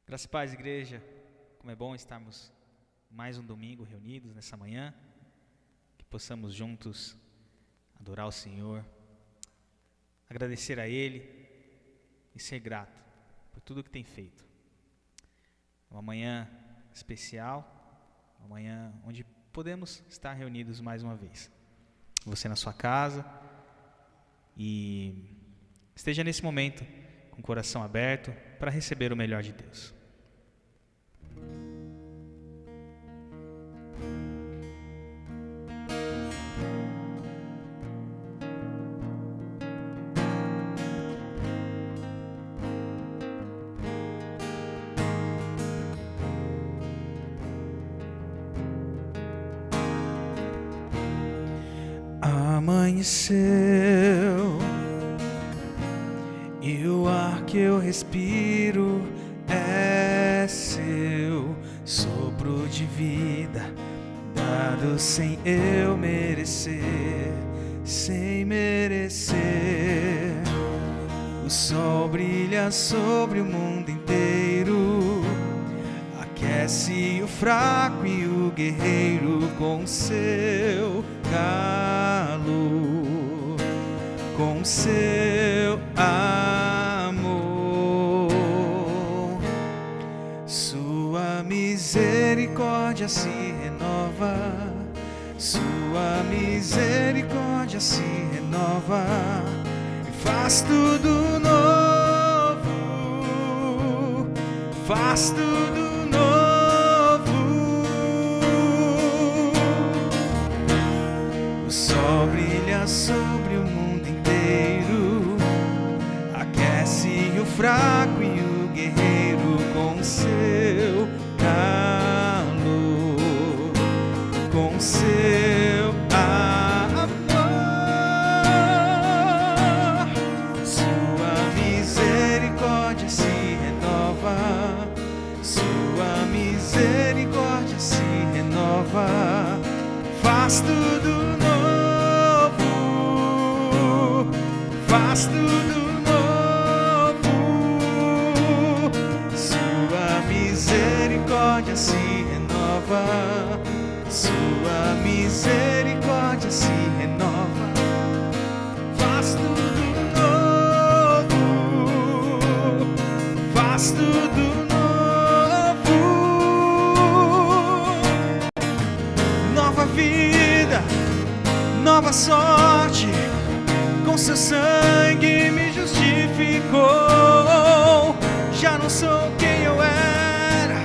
Graças e paz, igreja. Como é bom estarmos mais um domingo reunidos nessa manhã, que possamos juntos adorar o Senhor, agradecer a Ele e ser grato por tudo que tem feito. Uma manhã especial, uma manhã onde podemos estar reunidos mais uma vez. Você na sua casa e esteja nesse momento com o coração aberto para receber o melhor de Deus. Amanheceu e o ar que eu respiro é seu sopro de vida, dado sem eu merecer, sem merecer. O sol brilha sobre o mundo inteiro, aquece o fraco e o guerreiro com seu calor, com seu amor. Sua misericórdia se renova, sua misericórdia se renova e faz tudo novo, faz tudo sobre o mundo inteiro, aquece o fraco e o guerreiro com seu calor, com seu amor. Sua misericórdia se renova, sua misericórdia se renova, faz tudo faz tudo novo. Sua misericórdia se renova, sua misericórdia se renova, faz tudo novo, faz tudo novo. Nova vida, nova sorte, com seu sangue me justificou. Já não sou quem eu era,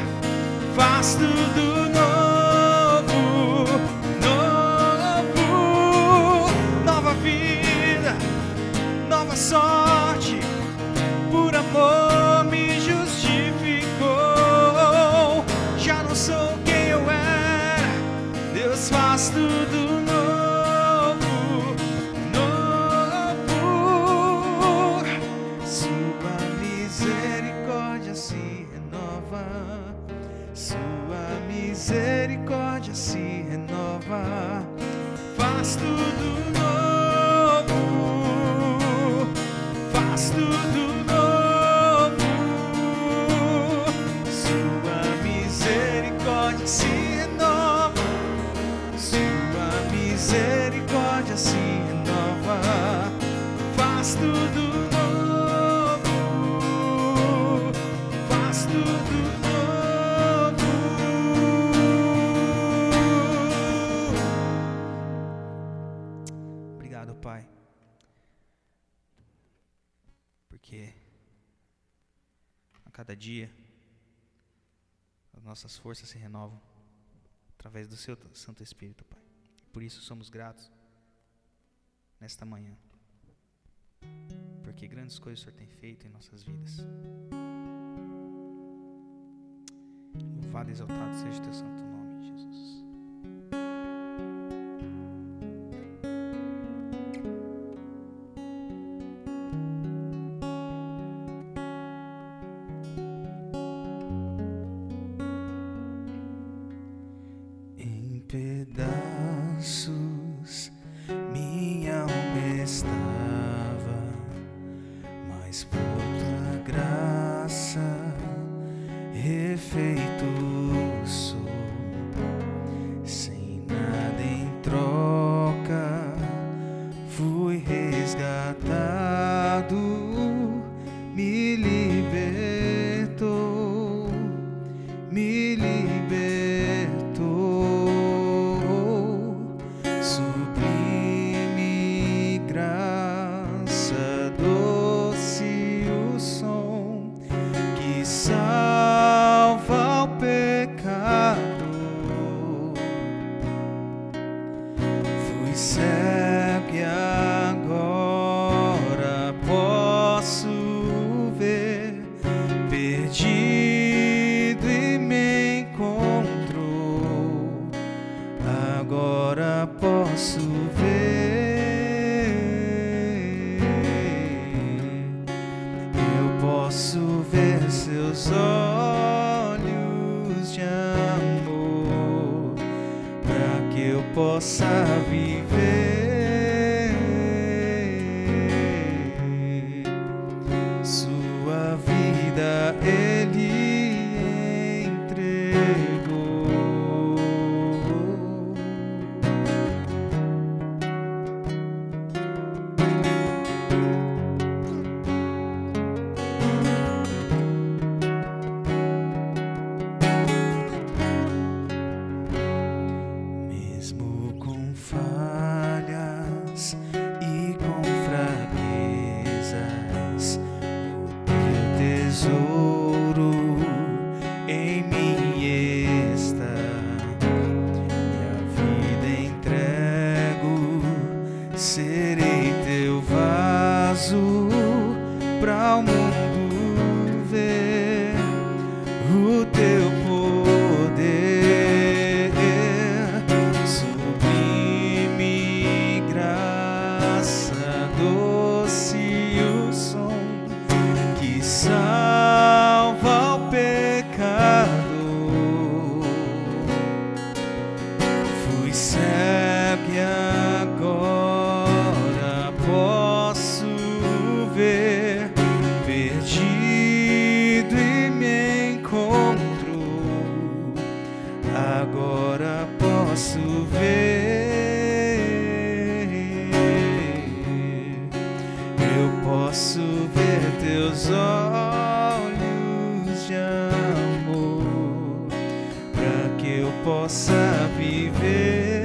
faz tudo novo, novo. Nova vida, nova sorte, por amor me justificou. Já não sou quem eu era, Deus faz tudo novo. Misericórdia se renova, faz tudo novo, faz tudo novo. Sua misericórdia se renova, sua misericórdia se renova, faz tudo novo, faz tudo novo. Pai, porque a cada dia as nossas forças se renovam através do seu Santo Espírito, Pai. Por isso somos gratos nesta manhã, porque grandes coisas o Senhor tem feito em nossas vidas. Louvado e exaltado seja o teu santo nome, Jesus. Pedaços minha alma estava, mas por tua graça possa viver. Sua vida Ele entregou. Mesmo com falhas e com fraquezas, o teu tesouro em mim está. Minha vida entrego, serei teu vaso para o mundo ver o teu poder, sublime graça, doce o som que salva o pecador. Fui cego e agora posso ver, perdido e me encontro, agora posso ver. Eu posso ver teus olhos de amor, para que eu possa viver.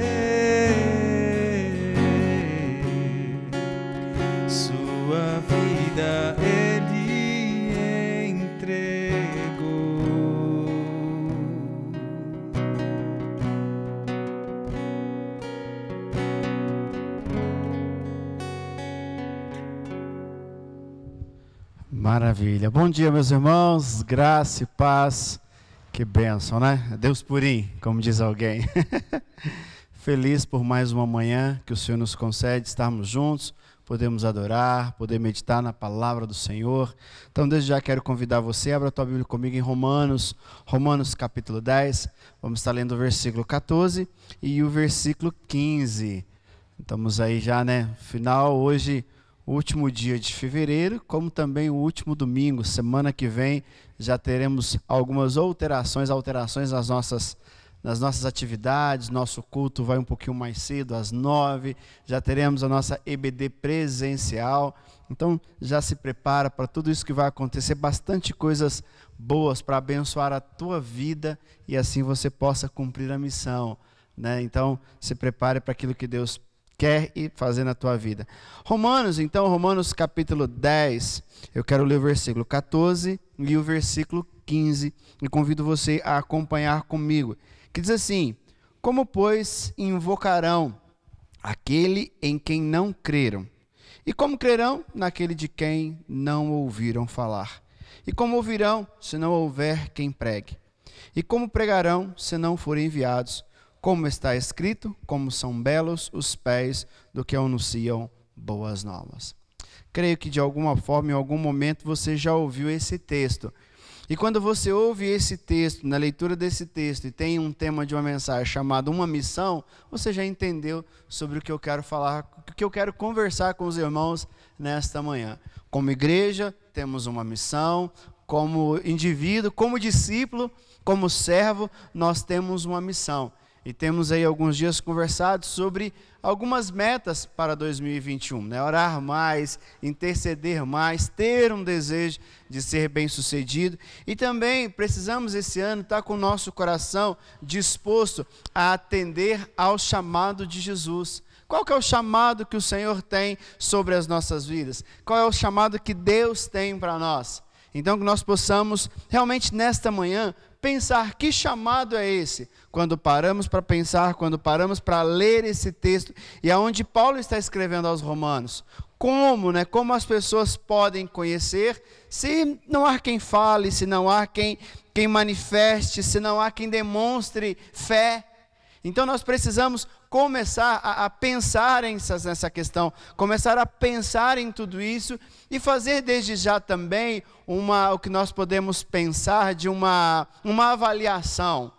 Sua vida Ele entregou. Maravilha. Bom dia, meus irmãos. Graça e paz. Que bênção, né? Deus purinho, como diz alguém. Feliz por mais uma manhã que o Senhor nos concede estarmos juntos, podemos adorar, poder meditar na palavra do Senhor. Então, desde já quero convidar você, abra a tua Bíblia comigo em Romanos capítulo 10. Vamos estar lendo o versículo 14 e o versículo 15. Estamos aí já, né? Final, hoje, o último dia de fevereiro, como também o último domingo. Semana que vem já teremos algumas alterações nas nossas atividades. Nosso culto vai um pouquinho mais cedo, às 9h. Já teremos a nossa EBD presencial. Então, já se prepara para tudo isso que vai acontecer. Bastante coisas boas para abençoar a tua vida e assim você possa cumprir a missão, né? Então, se prepare para aquilo que Deus quer e fazer na tua vida. Romanos capítulo 10, eu quero ler o versículo 14 e o versículo 15, e convido você a acompanhar comigo, que diz assim: como, pois, invocarão aquele em quem não creram? E como crerão naquele de quem não ouviram falar? E como ouvirão, se não houver quem pregue? E como pregarão, se não forem enviados? Como está escrito, como são belos os pés do que anunciam boas novas. Creio que de alguma forma, em algum momento, você já ouviu esse texto. E quando você ouve esse texto, na leitura desse texto, e tem um tema de uma mensagem chamado Uma Missão, você já entendeu sobre o que eu quero falar, o que eu quero conversar com os irmãos nesta manhã. Como igreja, temos uma missão. Como indivíduo, como discípulo, como servo, nós temos uma missão. E temos aí alguns dias conversado sobre algumas metas para 2021, né? Orar mais, interceder mais, ter um desejo de ser bem-sucedido. E também precisamos esse ano estar com o nosso coração disposto a atender ao chamado de Jesus. Qual que é o chamado que o Senhor tem sobre as nossas vidas? Qual é o chamado que Deus tem para nós? Então, que nós possamos realmente nesta manhã pensar que chamado é esse, quando paramos para pensar, quando paramos para ler esse texto, e aonde Paulo está escrevendo aos Romanos. Como as pessoas podem conhecer, se não há quem fale, se não há quem manifeste, se não há quem demonstre fé. Então nós precisamos começar a pensar nessa questão, começar a pensar em tudo isso e fazer desde já também o que nós podemos pensar de uma avaliação,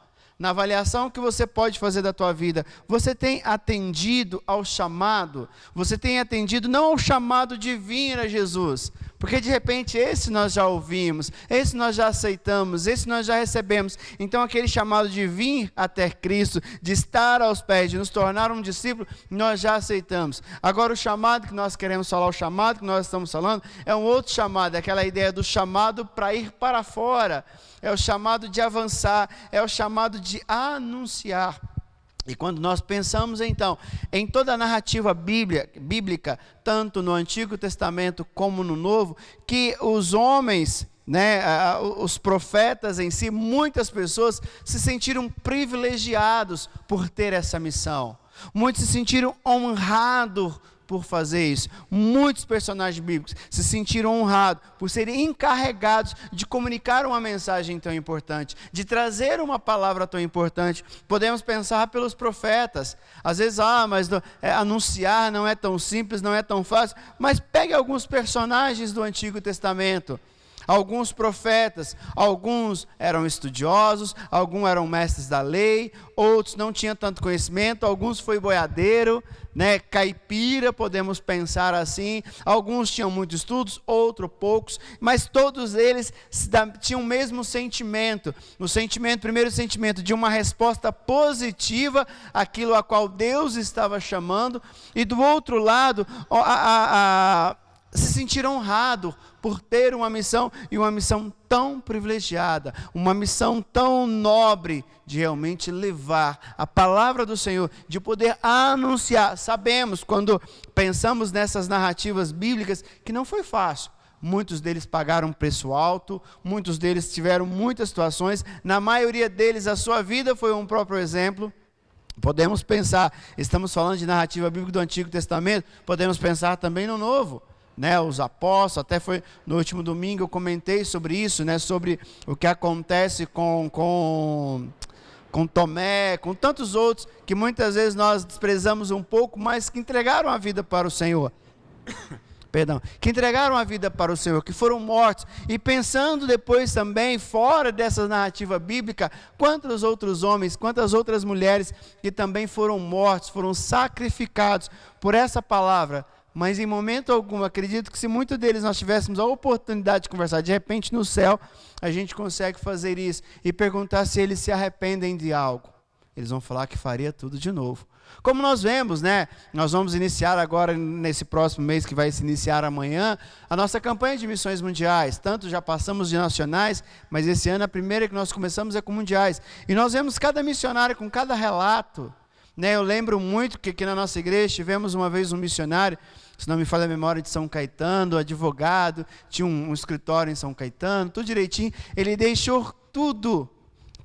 na avaliação que você pode fazer da tua vida, você tem atendido ao chamado? Você tem atendido não ao chamado de vir a Jesus, porque de repente esse nós já ouvimos, esse nós já aceitamos, esse nós já recebemos. Então aquele chamado de vir até Cristo, de estar aos pés, de nos tornar um discípulo, nós já aceitamos. Agora o chamado que nós queremos falar, o chamado que nós estamos falando, é um outro chamado, é aquela ideia do chamado para ir para fora, é o chamado de avançar, é o chamado de anunciar. E quando nós pensamos então em toda a narrativa bíblica, tanto no Antigo Testamento como no Novo, que os homens, os profetas em si, muitas pessoas se sentiram privilegiados por ter essa missão. Muitos se sentiram honrados por fazer isso. Muitos personagens bíblicos se sentiram honrados por serem encarregados de comunicar uma mensagem tão importante, de trazer uma palavra tão importante. Podemos pensar pelos profetas. Às vezes, mas anunciar não é tão simples, não é tão fácil. Mas pegue alguns personagens do Antigo Testamento. Alguns profetas, alguns eram estudiosos, alguns eram mestres da lei, outros não tinham tanto conhecimento, alguns foi boiadeiro, caipira, podemos pensar assim, alguns tinham muitos estudos, outros poucos, mas todos eles tinham o mesmo sentimento, primeiro sentimento de uma resposta positiva àquilo a qual Deus estava chamando, e do outro lado, se sentiram honrados por ter uma missão, e uma missão tão privilegiada, uma missão tão nobre, de realmente levar a palavra do Senhor, de poder anunciar. Sabemos, quando pensamos nessas narrativas bíblicas, que não foi fácil. Muitos deles pagaram um preço alto, muitos deles tiveram muitas situações, na maioria deles a sua vida foi um próprio exemplo. Podemos pensar, estamos falando de narrativa bíblica do Antigo Testamento, podemos pensar também no Novo. Os apóstolos, até foi no último domingo eu comentei sobre isso, sobre o que acontece com Tomé, com tantos outros, que muitas vezes nós desprezamos um pouco, mas que entregaram a vida para o Senhor. Que entregaram a vida para o Senhor, que foram mortos. E pensando depois também, fora dessa narrativa bíblica, quantos outros homens, quantas outras mulheres que também foram mortos, foram sacrificados por essa palavra. Mas em momento algum, acredito que se muitos deles nós tivéssemos a oportunidade de conversar, de repente no céu, a gente consegue fazer isso e perguntar se eles se arrependem de algo. Eles vão falar que faria tudo de novo. Como nós vemos, nós vamos iniciar agora, nesse próximo mês que vai se iniciar amanhã, a nossa campanha de missões mundiais. Tanto já passamos de nacionais, mas esse ano a primeira que nós começamos é com mundiais. E nós vemos cada missionário com cada relato. Eu lembro muito que aqui na nossa igreja tivemos uma vez um missionário, se não me falha a memória, de São Caetano, advogado, tinha um escritório em São Caetano, tudo direitinho. Ele deixou tudo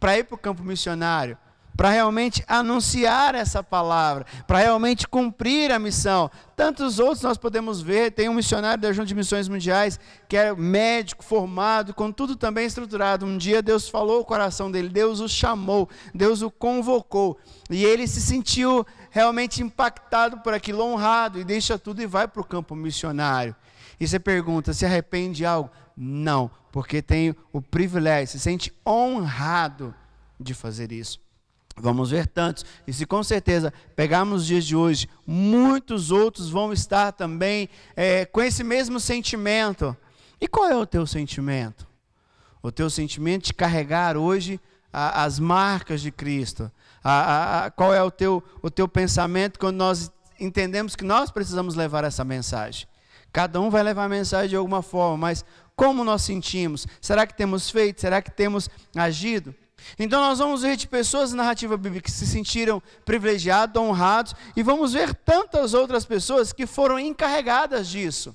para ir para o campo missionário, para realmente anunciar essa palavra, para realmente cumprir a missão. Tantos outros nós podemos ver, tem um missionário da Junta de Missões Mundiais, que é médico, formado, com tudo também estruturado. Um dia Deus falou o coração dele, Deus o chamou, Deus o convocou, e ele se sentiu realmente impactado por aquilo, honrado, e deixa tudo e vai para o campo missionário. E você pergunta, se arrepende de algo? Não, porque tem o privilégio, se sente honrado de fazer isso. Vamos ver tantos, e se com certeza pegarmos os dias de hoje, muitos outros vão estar também com esse mesmo sentimento. E qual é o teu sentimento? O teu sentimento de carregar hoje as marcas de Cristo. Qual é o teu pensamento quando nós entendemos que nós precisamos levar essa mensagem? Cada um vai levar a mensagem de alguma forma, mas como nós sentimos? Será que temos feito? Será que temos agido? Então nós vamos ver de pessoas na narrativa bíblica que se sentiram privilegiados, honrados, e vamos ver tantas outras pessoas que foram encarregadas disso.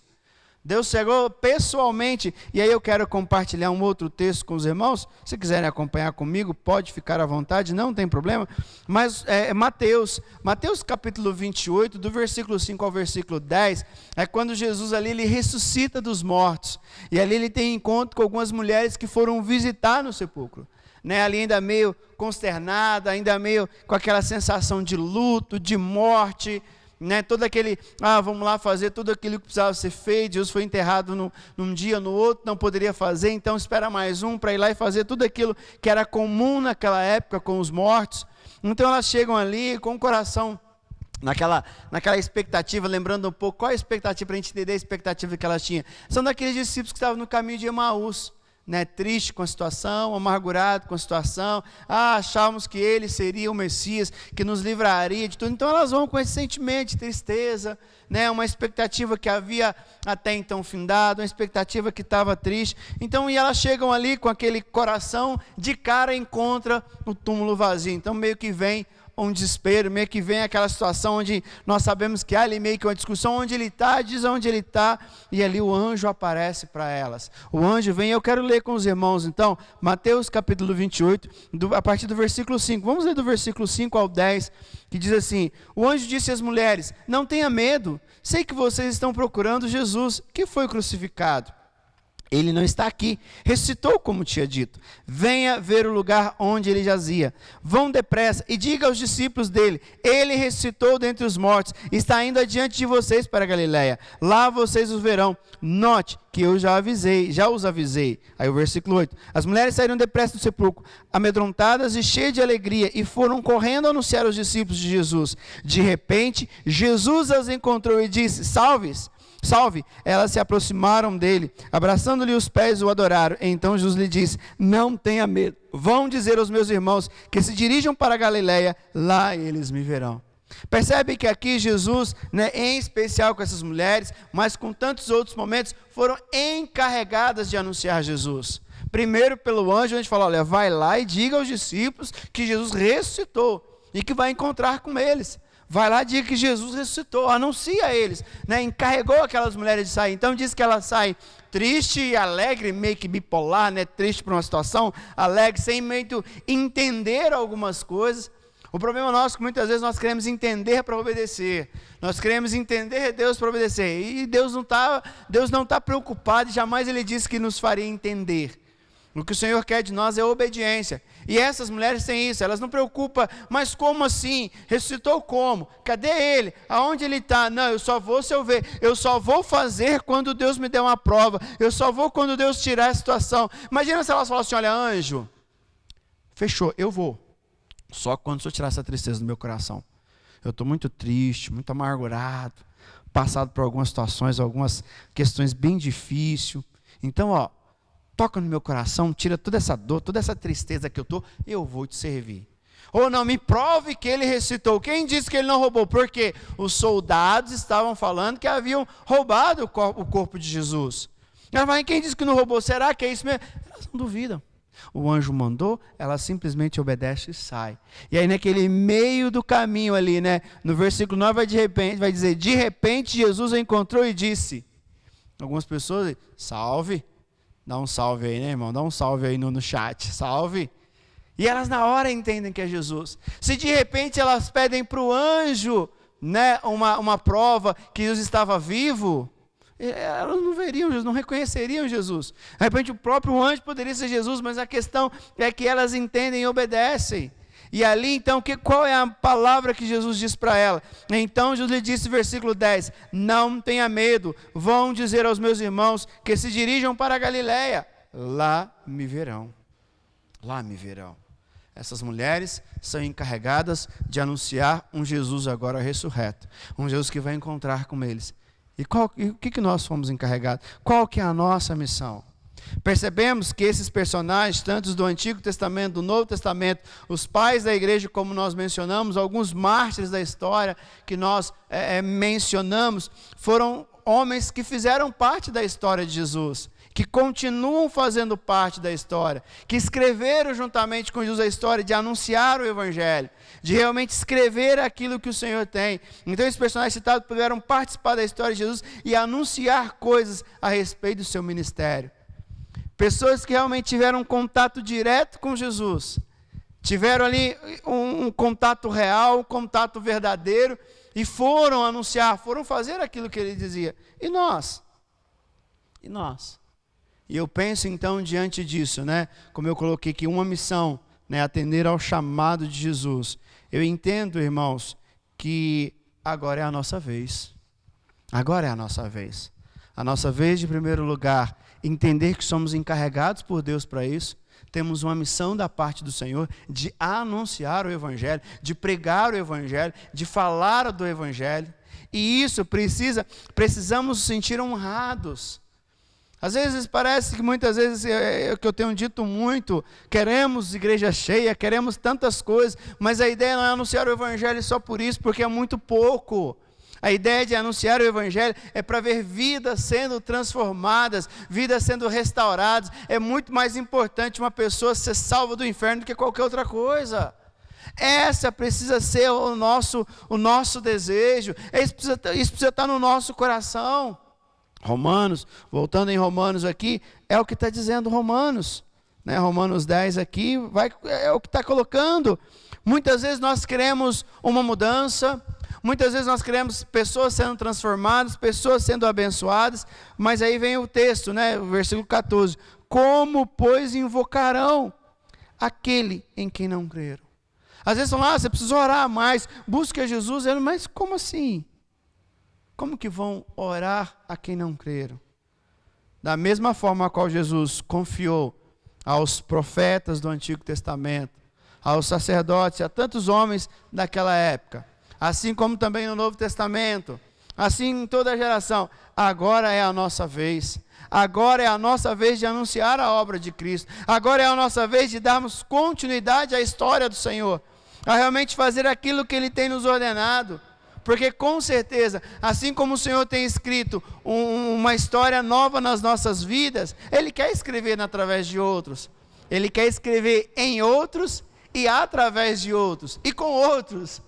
Deus chegou pessoalmente, e aí eu quero compartilhar um outro texto com os irmãos. Se quiserem acompanhar comigo, pode ficar à vontade, não tem problema. Mas Mateus capítulo 28, do versículo 5 ao versículo 10, é quando Jesus ali ele ressuscita dos mortos. E ali ele tem encontro com algumas mulheres que foram visitar no sepulcro. Ali ainda meio consternada, ainda meio com aquela sensação de luto, de morte, né, todo aquele, vamos lá fazer tudo aquilo que precisava ser feito. Jesus foi enterrado num dia, no outro não poderia fazer, então espera mais um para ir lá e fazer tudo aquilo que era comum naquela época com os mortos. Então elas chegam ali com o coração naquela expectativa, lembrando um pouco, qual é a expectativa, para a gente entender a expectativa que elas tinham. São daqueles discípulos que estavam no caminho de Emaús, né, triste com a situação, amargurado com a situação, achávamos que ele seria o Messias, que nos livraria de tudo. Então elas vão com esse sentimento de tristeza, né, uma expectativa que havia até então findado, uma expectativa que estava triste. Então, e elas chegam ali com aquele coração, de cara encontra o túmulo vazio. Então meio que vem um desespero, meio que vem aquela situação onde nós sabemos que há ali meio que uma discussão, onde ele está, diz onde ele está, e ali o anjo aparece para elas. O anjo vem, eu quero ler com os irmãos então, Mateus capítulo 28, a partir do versículo 5, vamos ler do versículo 5 ao 10, que diz assim: o anjo disse às mulheres, não tenha medo, sei que vocês estão procurando Jesus, que foi crucificado. Ele não está aqui, ressuscitou como tinha dito. Venha ver o lugar onde ele jazia. Vão depressa e diga aos discípulos dele, ele ressuscitou dentre os mortos, está indo adiante de vocês para a Galileia. Lá vocês os verão. Note que eu já os avisei. Aí o versículo 8. As mulheres saíram depressa do sepulcro, amedrontadas e cheias de alegria, e foram correndo anunciar aos discípulos de Jesus. De repente, Jesus as encontrou e disse, salve, elas se aproximaram dele, abraçando-lhe os pés o adoraram. Então Jesus lhe disse, não tenha medo, vão dizer aos meus irmãos que se dirijam para a Galileia, lá eles me verão. Percebe que aqui Jesus, né, em especial com essas mulheres, mas com tantos outros momentos, foram encarregadas de anunciar Jesus. Primeiro pelo anjo, a gente fala, olha, vai lá e diga aos discípulos que Jesus ressuscitou e que vai encontrar com eles. Vai lá e diga que Jesus ressuscitou, anuncia a eles, né? Encarregou aquelas mulheres de sair. Então diz que elas saem triste e alegre, meio que bipolar, né? Triste por uma situação, alegre, sem meio entender algumas coisas. O problema nosso é que muitas vezes nós queremos entender para obedecer. Nós queremos entender Deus para obedecer. E Deus não está preocupado e jamais Ele disse que nos faria entender. O que o Senhor quer de nós é obediência. E essas mulheres têm isso, elas não preocupam, mas como assim? Ressuscitou como? Cadê ele? Aonde ele está? Não, eu só vou se eu ver. Eu só vou fazer quando Deus me der uma prova. Eu só vou quando Deus tirar a situação. Imagina se elas falassem, olha, anjo, fechou, eu vou. Só quando o Senhor tirar essa tristeza do meu coração. Eu estou muito triste, muito amargurado, passado por algumas situações, algumas questões bem difíceis. Então, toca no meu coração, tira toda essa dor, toda essa tristeza que eu vou te servir. Ou não, me prove que ele ressuscitou. Quem disse que ele não roubou? Porque os soldados estavam falando que haviam roubado o corpo de Jesus. Mas quem disse que não roubou? Será que é isso mesmo? Elas não duvidam. O anjo mandou, ela simplesmente obedece e sai. E aí naquele meio do caminho ali, né, no versículo 9 vai dizer, de repente Jesus a encontrou e disse, algumas pessoas dizem, salve. Dá um salve aí, né, irmão? Dá um salve aí no chat. Salve. E elas na hora entendem que é Jesus. Se de repente elas pedem para o anjo, né, uma prova que Jesus estava vivo, elas não veriam Jesus, não reconheceriam Jesus. De repente o próprio anjo poderia ser Jesus, mas a questão é que elas entendem e obedecem. E ali então, qual é a palavra que Jesus diz para ela? Então Jesus lhe disse, versículo 10, não tenha medo, vão dizer aos meus irmãos que se dirijam para a Galileia, lá me verão. Lá me verão. Essas mulheres são encarregadas de anunciar um Jesus agora ressurreto, um Jesus que vai encontrar com eles. E o que nós fomos encarregados? Qual que é a nossa missão? Percebemos que esses personagens, tanto do Antigo Testamento, do Novo Testamento, os pais da igreja, como nós mencionamos, alguns mártires da história que nós mencionamos, foram homens que fizeram parte da história de Jesus, que continuam fazendo parte da história, que escreveram juntamente com Jesus a história de anunciar o Evangelho, de realmente escrever aquilo que o Senhor tem. Então esses personagens citados puderam participar da história de Jesus e anunciar coisas a respeito do seu ministério. Pessoas que realmente tiveram um contato direto com Jesus, tiveram ali um contato real, um contato verdadeiro, e foram anunciar, foram fazer aquilo que ele dizia. E nós? E nós? E eu penso então diante disso, né, como eu coloquei aqui, uma missão, né, atender ao chamado de Jesus. Eu entendo, irmãos, que agora é a nossa vez. Agora é a nossa vez. A nossa vez de, em primeiro lugar, entender que somos encarregados por Deus para isso. Temos uma missão da parte do Senhor de anunciar o Evangelho, de pregar o Evangelho, de falar do Evangelho. E isso precisamos nos sentir honrados. Às vezes parece que muitas vezes, é o que eu tenho dito muito, queremos igreja cheia, queremos tantas coisas, mas a ideia não é anunciar o Evangelho só por isso, porque é muito pouco. A ideia de anunciar o Evangelho é para ver vidas sendo transformadas, vidas sendo restauradas. É muito mais importante uma pessoa ser salva do inferno do que qualquer outra coisa. Essa precisa ser o nosso desejo. Isso precisa estar no nosso coração. Romanos, voltando em Romanos aqui, é o que está dizendo Romanos. Né? Romanos 10 aqui é o que está colocando. Muitas vezes nós queremos uma mudança. Muitas vezes nós queremos pessoas sendo transformadas, pessoas sendo abençoadas, mas aí vem o texto, né, o versículo 14. Como, pois, invocarão aquele em quem não creram? Às vezes falam, você precisa orar mais, busque a Jesus, mas como assim? Como que vão orar a quem não creram? Da mesma forma a qual Jesus confiou aos profetas do Antigo Testamento, aos sacerdotes, a tantos homens daquela época, assim como também no Novo Testamento, assim em toda a geração, agora é a nossa vez. Agora é a nossa vez de anunciar a obra de Cristo. Agora é a nossa vez de darmos continuidade à história do Senhor, a realmente fazer aquilo que Ele tem nos ordenado. Porque com certeza, assim como o Senhor tem escrito uma história nova nas nossas vidas, Ele quer escrever através de outros. Ele quer escrever em outros e através de outros e com outros.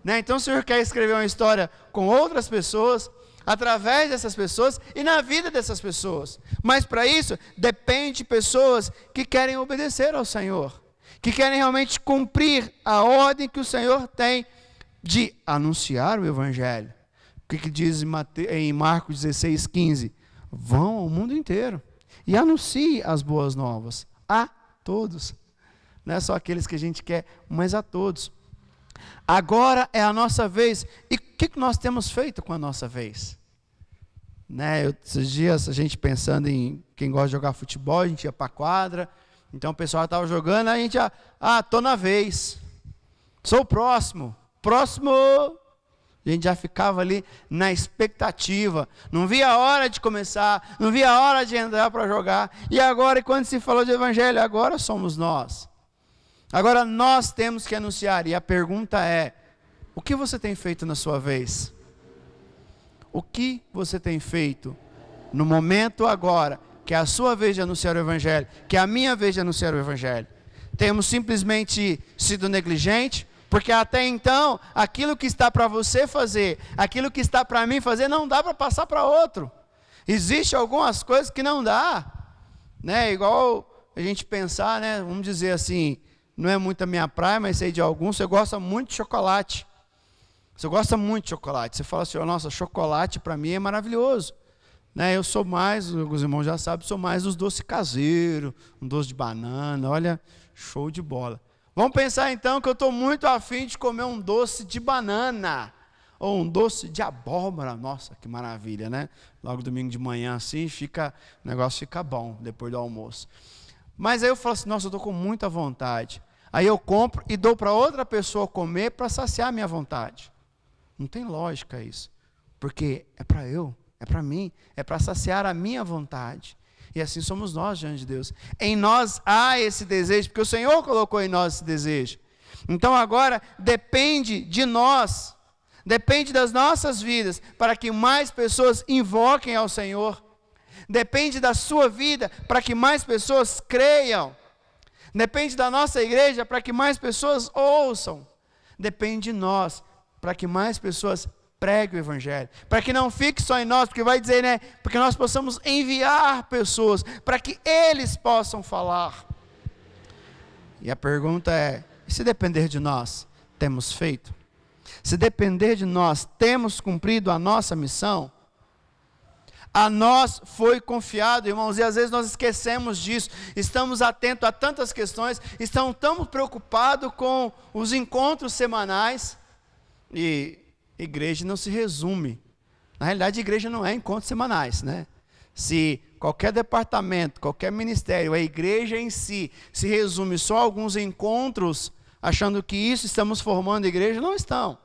Então o Senhor quer escrever uma história com outras pessoas, através dessas pessoas e na vida dessas pessoas. Mas para isso, depende de pessoas que querem obedecer ao Senhor, que querem realmente cumprir a ordem que o Senhor tem de anunciar o Evangelho. O que diz em Marcos 16:15? Vão ao mundo inteiro e anuncie as boas novas a todos. Não é só aqueles que a gente quer, mas a todos. Agora é a nossa vez. E o que nós temos feito com a nossa vez? Esses dias a gente pensando em quem gosta de jogar futebol, a gente ia para a quadra, então o pessoal estava jogando, a gente já, estou na vez, sou o próximo, a gente já ficava ali na expectativa, não via a hora de começar, não via a hora de entrar para jogar, e agora, quando se falou de Evangelho, agora somos nós. Agora nós temos que anunciar, e a pergunta é, o que você tem feito na sua vez? O que você tem feito no momento agora, que é a sua vez de anunciar o Evangelho, que é a minha vez de anunciar o Evangelho? Temos simplesmente sido negligentes, porque até então, aquilo que está para você fazer, aquilo que está para mim fazer, não dá para passar para outro. Existem algumas coisas que não dá, igual a gente pensar, vamos dizer assim, não é muito a minha praia, mas sei de alguns, você gosta muito de chocolate. Você gosta muito de chocolate. Você fala assim, nossa, chocolate para mim é maravilhoso. Eu sou mais, os irmãos já sabem, sou mais dos doces caseiros, um doce de banana, olha, show de bola. Vamos pensar então que eu estou muito afim de comer um doce de banana, ou um doce de abóbora, nossa, que maravilha, Logo domingo de manhã assim, o negócio fica bom, depois do almoço. Mas aí eu falo assim, nossa, eu estou com muita vontade. Aí eu compro e dou para outra pessoa comer para saciar a minha vontade. Não tem lógica isso. Porque é para eu, é para mim, é para saciar a minha vontade. E assim somos nós diante de Deus. Em nós há esse desejo, porque o Senhor colocou em nós esse desejo. Então agora depende de nós, depende das nossas vidas, para que mais pessoas invoquem ao Senhor. Depende da sua vida, para que mais pessoas creiam. Depende da nossa igreja, para que mais pessoas ouçam. Depende de nós, para que mais pessoas preguem o Evangelho. Para que não fique só em nós, porque vai dizer, porque nós possamos enviar pessoas, para que eles possam falar. E a pergunta é, se depender de nós, temos feito? Se depender de nós, temos cumprido a nossa missão? A nós foi confiado, irmãos, e às vezes nós esquecemos disso, estamos atentos a tantas questões, estamos tão preocupados com os encontros semanais, e igreja não se resume. Na realidade, igreja não é encontros semanais, né? Se qualquer departamento, qualquer ministério, a igreja em si se resume só a alguns encontros, achando que isso estamos formando igreja, não estão.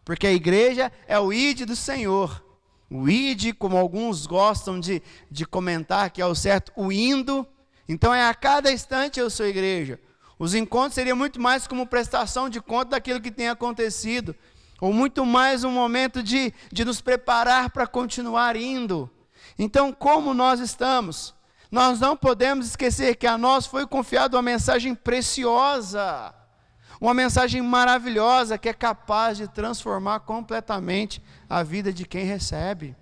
Porque a igreja é o ID do Senhor. O ID, como alguns gostam de comentar, que é o certo, o indo. Então é a cada instante eu sou igreja. Os encontros seriam muito mais como prestação de conta daquilo que tem acontecido. Ou muito mais um momento de nos preparar para continuar indo. Então, como nós estamos? Nós não podemos esquecer que a nós foi confiada uma mensagem preciosa. Uma mensagem maravilhosa que é capaz de transformar completamente a vida de quem recebe.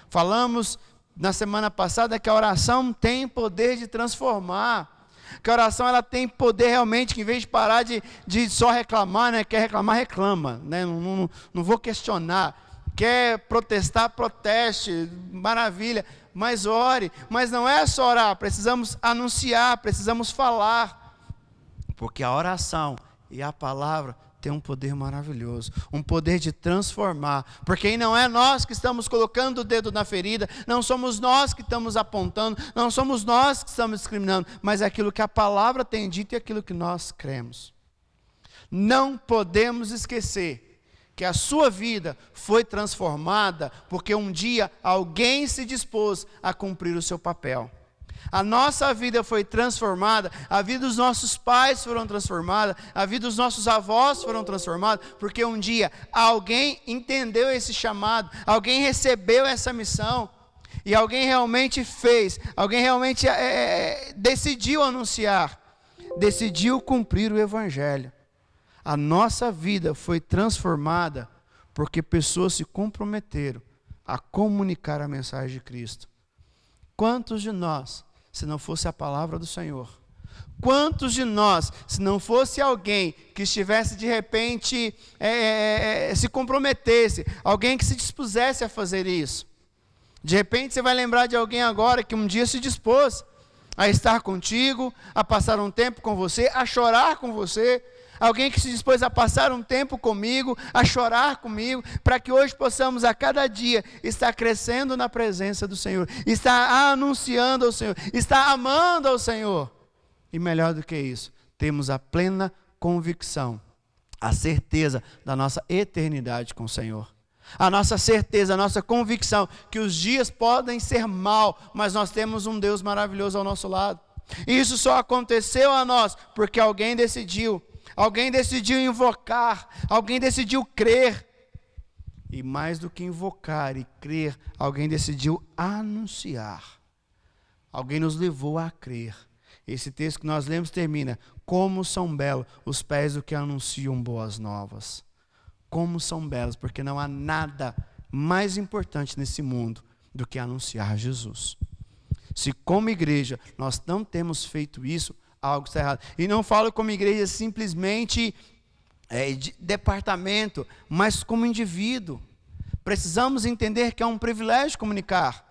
Falamos na semana passada que a oração tem poder de transformar. Que a oração ela tem poder realmente, que em vez de parar de só reclamar, né? Quer reclamar, reclama. Né? Não vou questionar. Quer protestar, proteste. Maravilha. Mas ore. Mas não é só orar. Precisamos anunciar, precisamos falar. Porque a oração e a palavra tem um poder maravilhoso, um poder de transformar, porque aí não é nós que estamos colocando o dedo na ferida, não somos nós que estamos apontando, não somos nós que estamos discriminando, mas é aquilo que a palavra tem dito e aquilo que nós cremos. Não podemos esquecer que a sua vida foi transformada porque um dia alguém se dispôs a cumprir o seu papel. A nossa vida foi transformada, a vida dos nossos pais foram transformada, a vida dos nossos avós foram transformada, porque um dia alguém entendeu esse chamado, alguém recebeu essa missão, e alguém realmente fez, alguém realmente decidiu anunciar, decidiu cumprir o Evangelho. A nossa vida foi transformada porque pessoas se comprometeram a comunicar a mensagem de Cristo. Quantos de nós, se não fosse a palavra do Senhor? Quantos de nós, se não fosse alguém que estivesse de repente, se comprometesse, alguém que se dispusesse a fazer isso? De repente você vai lembrar de alguém agora que um dia se dispôs a estar contigo, a passar um tempo com você, a chorar com você. Alguém que se dispôs a passar um tempo comigo, a chorar comigo, para que hoje possamos a cada dia estar crescendo na presença do Senhor, estar anunciando ao Senhor, estar amando ao Senhor. E melhor do que isso, temos a plena convicção, a certeza da nossa eternidade com o Senhor. A nossa certeza, a nossa convicção que os dias podem ser maus, mas nós temos um Deus maravilhoso ao nosso lado. E isso só aconteceu a nós porque alguém decidiu invocar, alguém decidiu crer. E mais do que invocar e crer, alguém decidiu anunciar. Alguém nos levou a crer. Esse texto que nós lemos termina: como são belos os pés do que anunciam boas novas. Como são belos, porque não há nada mais importante nesse mundo do que anunciar Jesus. Se como igreja nós não temos feito isso, algo está errado. E não falo como igreja simplesmente de departamento, mas como indivíduo. Precisamos entender que é um privilégio comunicar.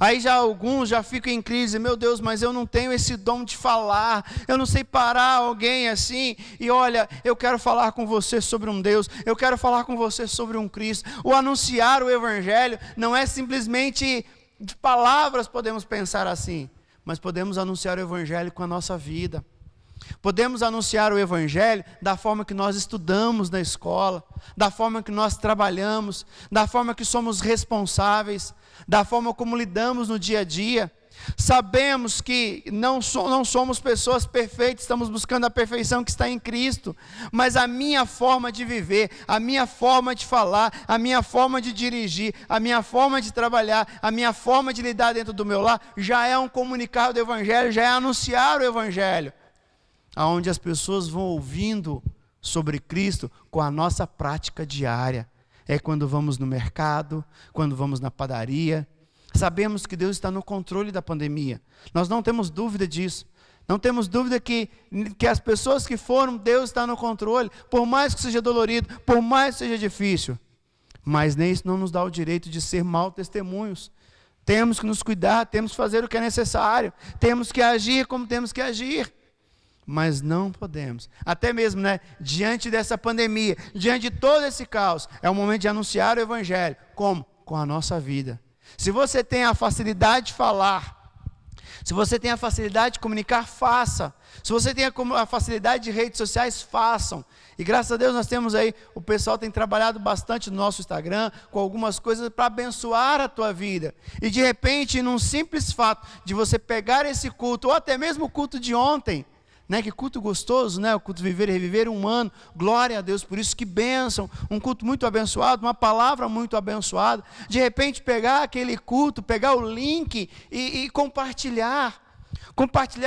Aí já alguns já ficam em crise: meu Deus, mas eu não tenho esse dom de falar, eu não sei parar alguém assim, e olha, eu quero falar com você sobre um Deus, eu quero falar com você sobre um Cristo. O anunciar o Evangelho não é simplesmente de palavras, podemos pensar assim, mas podemos anunciar o Evangelho com a nossa vida. Podemos anunciar o Evangelho da forma que nós estudamos na escola, da forma que nós trabalhamos, da forma que somos responsáveis, da forma como lidamos no dia a dia. Sabemos que não somos pessoas perfeitas, estamos buscando a perfeição que está em Cristo, mas a minha forma de viver, a minha forma de falar, a minha forma de dirigir, a minha forma de trabalhar, a minha forma de lidar dentro do meu lar, já é um comunicado do Evangelho, já é anunciar o Evangelho, onde as pessoas vão ouvindo sobre Cristo com a nossa prática diária. É quando vamos no mercado, quando vamos na padaria. Sabemos que Deus está no controle da pandemia. Nós não temos dúvida disso. Não temos dúvida que as pessoas que foram, Deus está no controle. Por mais que seja dolorido, por mais que seja difícil. Mas nem isso não nos dá o direito de ser maus testemunhos. Temos que nos cuidar, temos que fazer o que é necessário. Temos que agir como temos que agir. mas não podemos. Até mesmo, né, diante dessa pandemia, diante de todo esse caos, é o momento de anunciar o Evangelho. Como? Com a nossa vida. Se você tem a facilidade de falar, se você tem a facilidade de comunicar, faça. Se você tem a facilidade de redes sociais, façam. E graças a Deus nós temos aí, o pessoal tem trabalhado bastante no nosso Instagram, com algumas coisas para abençoar a tua vida. E de repente, num simples fato de você pegar esse culto, ou até mesmo o culto de ontem, né, que culto gostoso, né, o culto Viver e Reviver humano, glória a Deus por isso, que bênção, um culto muito abençoado, uma palavra muito abençoada, de repente pegar aquele culto, pegar o link e compartilhar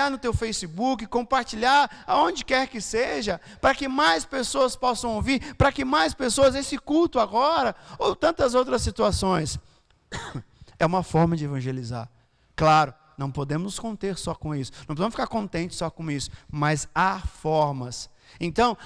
no teu Facebook, compartilhar aonde quer que seja, para que mais pessoas possam ouvir, para que mais pessoas, esse culto agora, ou tantas outras situações, é uma forma de evangelizar, claro. Não podemos nos conter só com isso. Não podemos ficar contentes só com isso. Mas há formas. Então,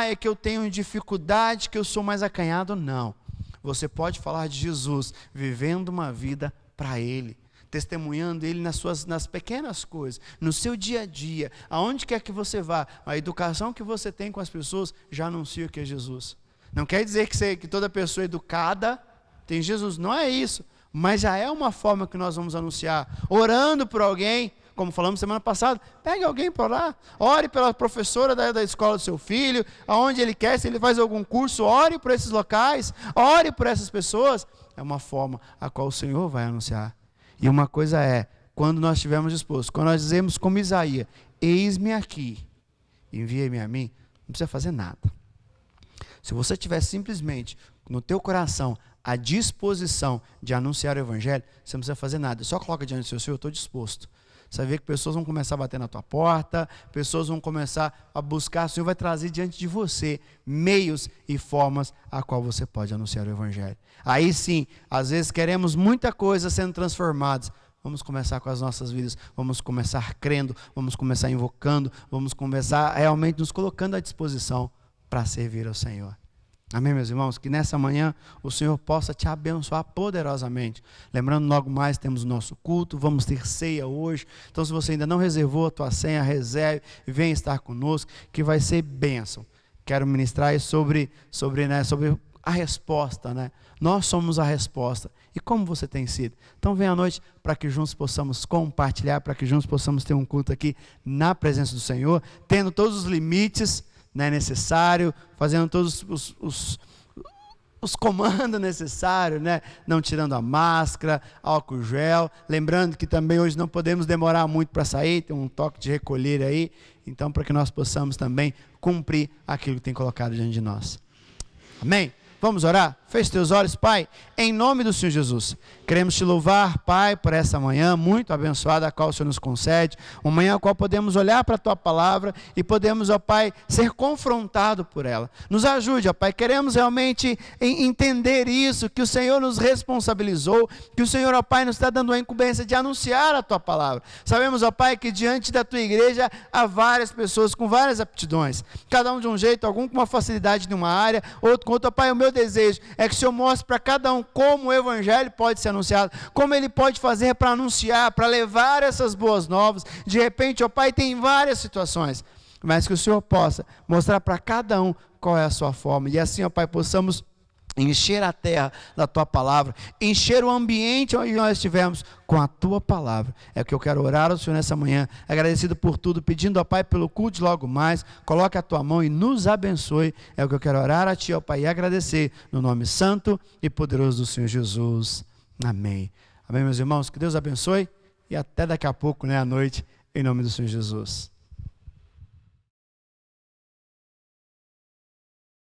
é que eu tenho dificuldade, que eu sou mais acanhado. Não. Você pode falar de Jesus, vivendo uma vida para Ele. Testemunhando Ele nas pequenas coisas. No seu dia a dia. Aonde quer que você vá. A educação que você tem com as pessoas já anuncia o que é Jesus. Não quer dizer que toda pessoa educada tem Jesus. Não é isso. Mas já é uma forma que nós vamos anunciar, orando por alguém, como falamos semana passada, pegue alguém para orar, ore pela professora da escola do seu filho, aonde ele quer, se ele faz algum curso, ore por esses locais, ore por essas pessoas, é uma forma a qual o Senhor vai anunciar. E uma coisa é, quando nós estivermos dispostos, quando nós dizemos como Isaías, eis-me aqui, envia-me a mim, não precisa fazer nada. Se você tiver simplesmente no teu coração a disposição de anunciar o Evangelho, você não precisa fazer nada. Só coloca diante do seu Senhor, eu estou disposto. Você vai ver que pessoas vão começar a bater na tua porta, pessoas vão começar a buscar, o Senhor vai trazer diante de você meios e formas a qual você pode anunciar o Evangelho. Aí sim, às vezes queremos muita coisa sendo transformadas. Vamos começar com as nossas vidas, vamos começar crendo, vamos começar invocando, vamos começar realmente nos colocando à disposição para servir ao Senhor. Amém, meus irmãos? Que nessa manhã o Senhor possa te abençoar poderosamente. Lembrando, logo mais temos o nosso culto, vamos ter ceia hoje. Então, se você ainda não reservou a tua senha, reserve e venha estar conosco, que vai ser bênção. Quero ministrar aí sobre a resposta, né? Nós somos a resposta. E como você tem sido? Então, vem à noite para que juntos possamos compartilhar, para que juntos possamos ter um culto aqui na presença do Senhor, tendo todos os limites, né, necessário, fazendo todos os comandos necessários, né, não tirando a máscara, álcool gel, lembrando que também hoje não podemos demorar muito para sair, tem um toque de recolher aí, então para que nós possamos também cumprir aquilo que tem colocado diante de nós. Amém? Vamos orar? Feche teus olhos, Pai, em nome do Senhor Jesus. Queremos te louvar, Pai, por essa manhã muito abençoada, a qual o Senhor nos concede. Uma manhã a qual podemos olhar para a Tua palavra e podemos, ó Pai, ser confrontado por ela. Nos ajude, ó Pai, queremos realmente entender isso, que o Senhor nos responsabilizou, que o Senhor, ó Pai, nos está dando a incumbência de anunciar a Tua palavra. Sabemos, ó Pai, que diante da Tua igreja há várias pessoas com várias aptidões, cada um de um jeito, algum com uma facilidade numa área, outro com outra. Ó Pai, o meu desejo é que o Senhor mostre para cada um como o Evangelho pode ser anunciado, como ele pode fazer para anunciar, para levar essas boas novas. De repente, ó Pai, tem várias situações, mas que o Senhor possa mostrar para cada um qual é a sua forma, e assim, ó Pai, possamos encher a terra da Tua palavra, encher o ambiente onde nós estivermos com a Tua palavra. É o que eu quero orar ao Senhor nessa manhã, agradecido por tudo, pedindo ao Pai pelo culto logo mais, coloque a Tua mão e nos abençoe. É o que eu quero orar a Ti, ó Pai, e agradecer no nome santo e poderoso do Senhor Jesus. Amém. Amém, meus irmãos, que Deus abençoe e até daqui a pouco, né, à noite, em nome do Senhor Jesus.